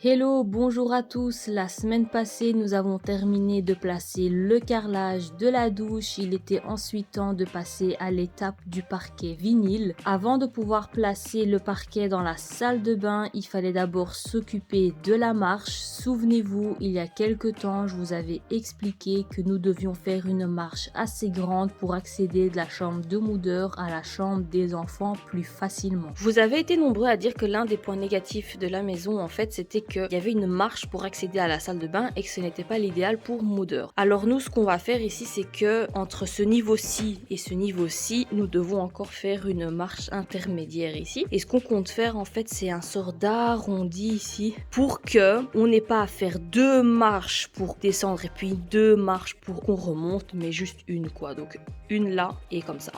Hello, bonjour à tous. La semaine passée, nous avons terminé de placer le carrelage de la douche. Il était ensuite temps de passer à l'étape du parquet vinyle. Avant de pouvoir placer le parquet dans la salle de bain, il fallait d'abord s'occuper de la marche. Souvenez-vous, il y a quelques temps, je vous avais expliqué que nous devions faire une marche assez grande pour accéder de la chambre de moudeur à la chambre des enfants plus facilement. Vous avez été nombreux à dire que l'un des points négatifs de la maison, en fait, c'était qu'il y avait une marche pour accéder à la salle de bain et que ce n'était pas l'idéal pour moudeur. Alors nous, ce qu'on va faire ici, c'est que entre ce niveau-ci et ce niveau-ci, nous devons encore faire une marche intermédiaire ici. Et ce qu'on compte faire, en fait, c'est un sort d'arrondi ici pour que on n'ait pas à faire deux marches pour descendre et puis deux marches pour qu'on remonte, mais juste une quoi. Donc une là et comme ça.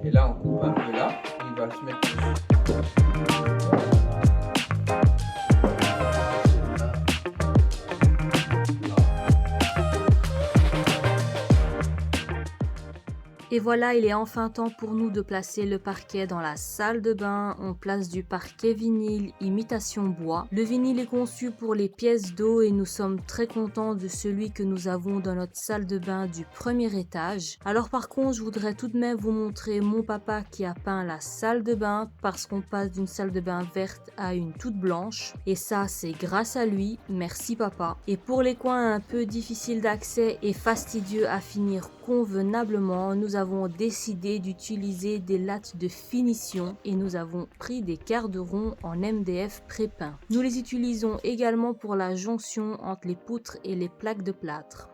Et là, on coupe un peu là, et il va se mettre dessus. Et voilà, il est enfin temps pour nous de placer le parquet dans la salle de bain. On place du parquet vinyle imitation bois. Le vinyle est conçu pour les pièces d'eau et nous sommes très contents de celui que nous avons dans notre salle de bain du premier étage. Alors par contre, je voudrais tout de même vous montrer mon papa qui a peint la salle de bain parce qu'on passe d'une salle de bain verte à une toute blanche. Et ça, c'est grâce à lui. Merci papa. Et pour les coins un peu difficiles d'accès et fastidieux à finir convenablement, nous avons décidé d'utiliser des lattes de finition et nous avons pris des garde-ronds en MDF pré-peints. Nous les utilisons également pour la jonction entre les poutres et les plaques de plâtre.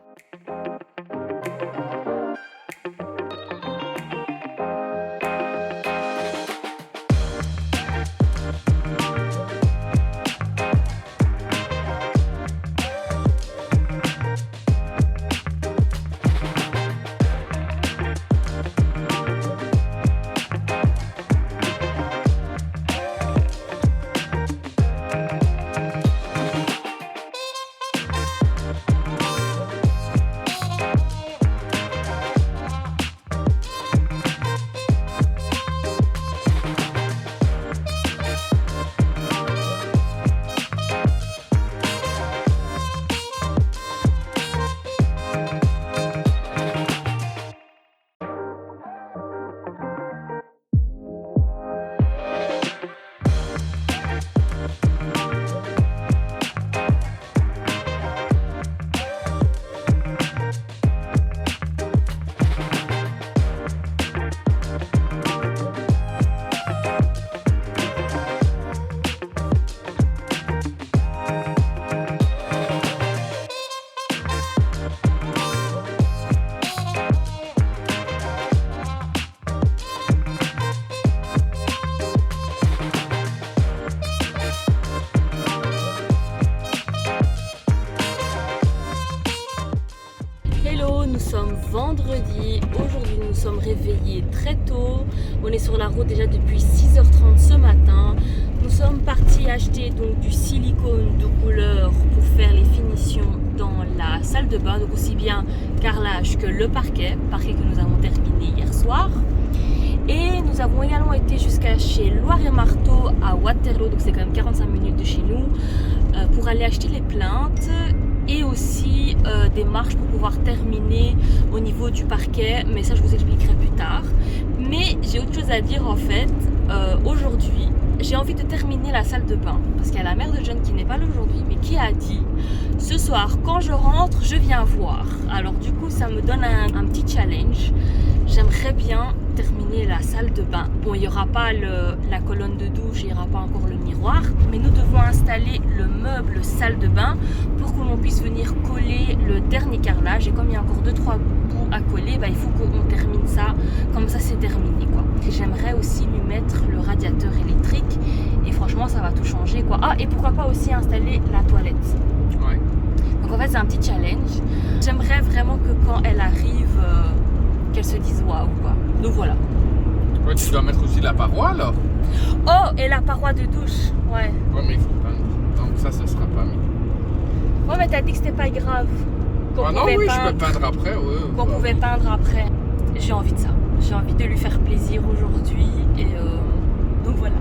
Hello, nous sommes vendredi. Aujourd'hui, nous sommes réveillés très tôt. On est sur la route déjà depuis 6h30 ce matin. Nous sommes partis acheter donc du silicone de couleur pour faire les finitions dans la salle de bain, donc aussi bien carrelage que le parquet que nous avons terminé hier soir. Et nous avons également été jusqu'à chez Loire et Marteau à Waterloo, donc c'est quand même 45 minutes de chez nous, pour aller acheter les plinthes et aussi des marches pour pouvoir terminer au niveau du parquet, mais ça je vous expliquerai plus tard. Mais j'ai autre chose à dire en fait. Aujourd'hui j'ai envie de terminer la salle de bain parce qu'il y a la mère de John qui n'est pas là aujourd'hui, mais qui a dit ce soir quand je rentre je viens voir. Alors du coup ça me donne un petit challenge. J'aimerais bien terminer la salle de bain. Bon, il n'y aura pas la colonne de douche, il n'y aura pas encore le miroir, mais nous devons installer le meuble salle de bain pour que l'on puisse venir coller le dernier carrelage. Et comme il y a encore 2-3 bouts à coller, il faut qu'on termine ça, comme ça c'est terminé quoi. Et j'aimerais aussi lui mettre le radiateur électrique et franchement ça va tout changer quoi. Ah, et pourquoi pas aussi installer la toilette. Donc en fait c'est un petit challenge. J'aimerais vraiment que quand elle arrive, qu'elle se dise waouh quoi. Donc voilà. Ouais, tu dois mettre aussi la paroi alors. Oh, et la paroi de douche, ouais. Ouais, mais il faut peindre. Donc ça, ce sera pas mis. Ouais, mais t'as dit que c'était pas grave. Ah non, oui, je peux peindre après. Ouais, qu'on pouvait peindre après. J'ai envie de ça. J'ai envie de lui faire plaisir aujourd'hui. Et donc voilà.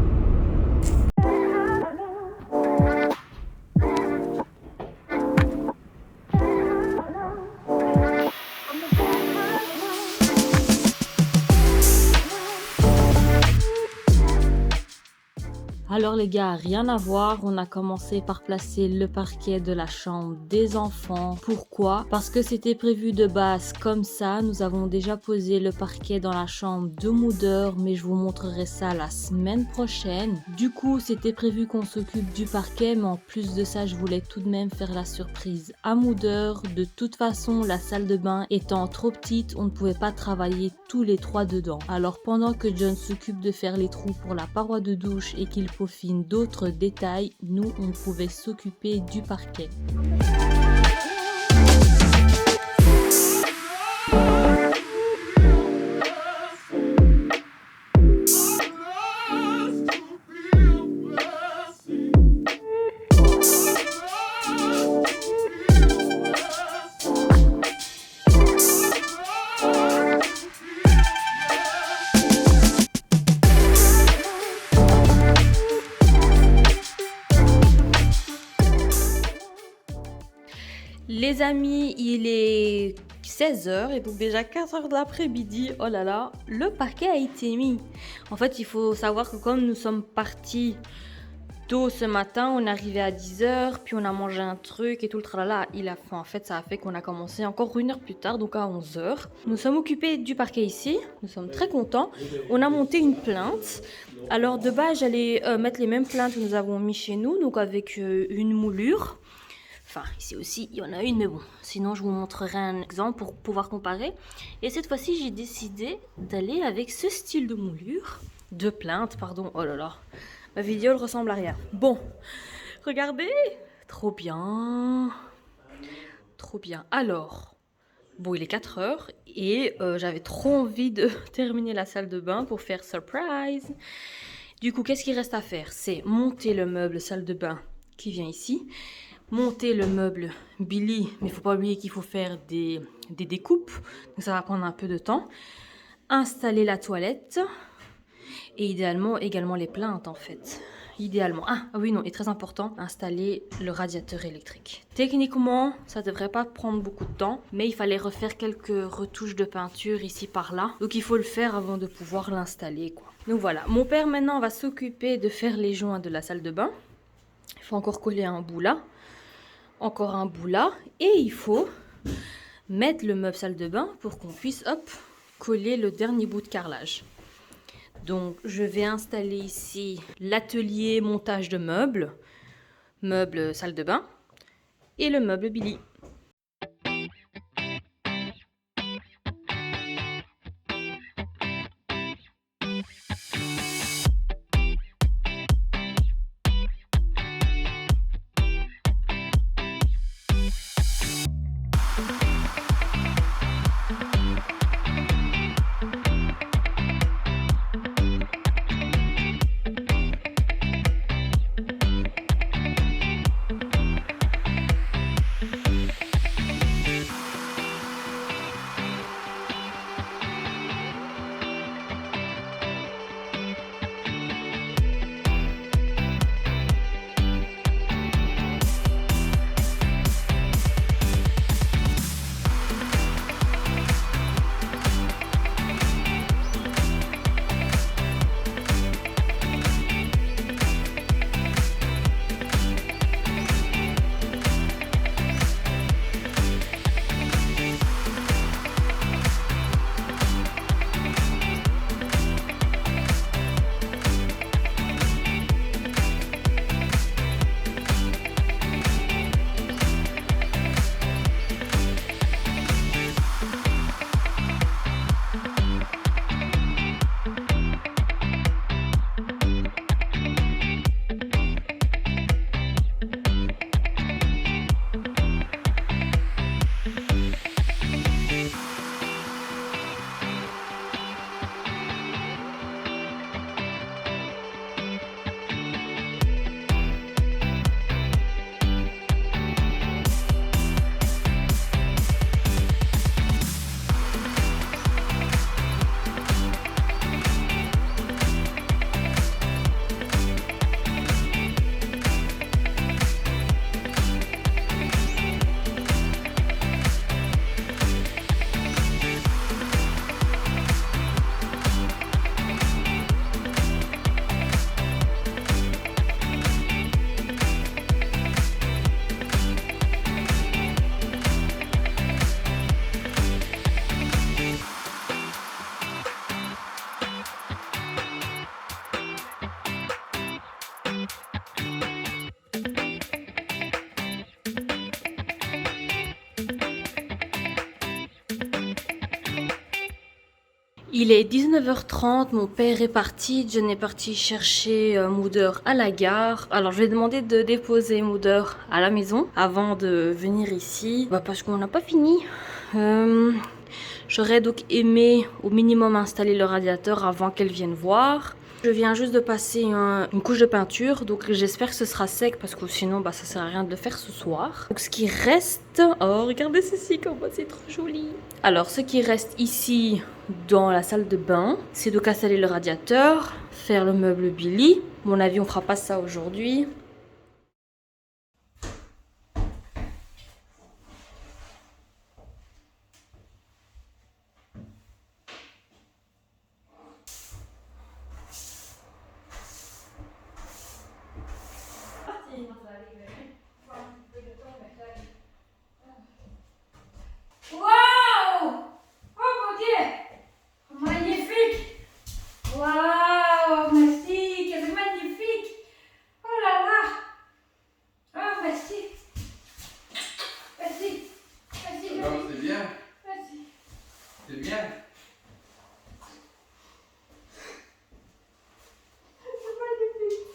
Alors les gars, rien à voir, on a commencé par placer le parquet de la chambre des enfants. Pourquoi? Parce que c'était prévu de base comme ça. Nous avons déjà posé le parquet dans la chambre de Mooder, mais je vous montrerai ça la semaine prochaine. Du coup, c'était prévu qu'on s'occupe du parquet, mais en plus de ça, je voulais tout de même faire la surprise à Mooder. De toute façon, la salle de bain étant trop petite, on ne pouvait pas travailler tous les trois dedans. Alors pendant que John s'occupe de faire les trous pour la paroi de douche et qu'il peaufine d'autres détails, nous on pouvait s'occuper du parquet. Les amis, il est 16h et donc déjà 4h de l'après-midi, oh là là, le parquet a été mis. En fait, il faut savoir que comme nous sommes partis tôt ce matin, on est arrivé à 10h, puis on a mangé un truc et tout le tralala, en fait, ça a fait qu'on a commencé encore 1 heure plus tard, donc à 11h. Nous sommes occupés du parquet ici, nous sommes très contents. On a monté une plainte. Alors de base, j'allais mettre les mêmes plaintes que nous avons mis chez nous, donc avec une moulure. Enfin, ici aussi, il y en a une, mais bon, sinon je vous montrerai un exemple pour pouvoir comparer. Et cette fois-ci, j'ai décidé d'aller avec ce style de moulure, de plainte, pardon. Oh là là, ma vidéo elle ressemble à rien. Bon, regardez, trop bien, trop bien. Alors, bon, il est 4h et j'avais trop envie de terminer la salle de bain pour faire surprise. Du coup, qu'est-ce qu'il reste à faire? C'est monter le meuble salle de bain qui vient ici. Monter le meuble Billy, mais il ne faut pas oublier qu'il faut faire des découpes, donc ça va prendre un peu de temps. Installer la toilette et idéalement également les plaintes en fait. Idéalement, ah oui non, et très important, installer le radiateur électrique. Techniquement, ça ne devrait pas prendre beaucoup de temps, mais il fallait refaire quelques retouches de peinture ici par là, donc il faut le faire avant de pouvoir l'installer quoi. Donc voilà, mon père maintenant va s'occuper de faire les joints de la salle de bain. Il faut encore coller un bout là. Encore un bout là et il faut mettre le meuble salle de bain pour qu'on puisse hop coller le dernier bout de carrelage. Donc je vais installer ici l'atelier montage de meubles, meuble salle de bain et le meuble Billy. Il est 19h30, mon père est parti, John est parti chercher Mooder à la gare. Alors je lui ai demandé de déposer Mooder à la maison avant de venir ici, parce qu'on n'a pas fini. J'aurais donc aimé au minimum installer le radiateur avant qu'elle vienne voir. Je viens juste de passer une couche de peinture, donc j'espère que ce sera sec parce que sinon ça sert à rien de le faire ce soir. Donc ce qui reste, oh regardez ceci comment c'est trop joli. Alors ce qui reste ici dans la salle de bain, c'est donc installer le radiateur, faire le meuble Billy. À mon avis on fera pas ça aujourd'hui. Waouh! Oh mon Dieu! Magnifique! Waouh! Merci! Quel magnifique! Oh là là! Oh merci! Merci! Merci! Alors, c'est bien. Merci! C'est bien. C'est magnifique!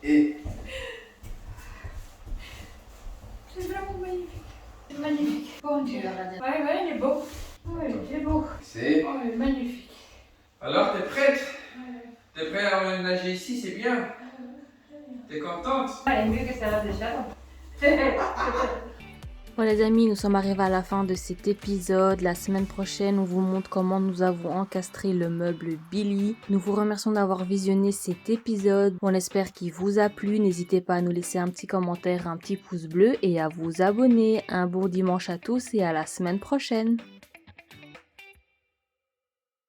Et C'est vraiment magnifique! C'est magnifique! Bon Dieu! Ouais, il est beau! Ouais, il est beau! c'est... Oh, il est magnifique! Alors, t'es prête? T'es prête à emménager ici, c'est bien? T'es contente? Elle est mieux que ça va déjà! Bon les amis, nous sommes arrivés à la fin de cet épisode. La semaine prochaine, on vous montre comment nous avons encastré le meuble Billy. Nous vous remercions d'avoir visionné cet épisode. On espère qu'il vous a plu. N'hésitez pas à nous laisser un petit commentaire, un petit pouce bleu et à vous abonner. Un bon dimanche à tous et à la semaine prochaine.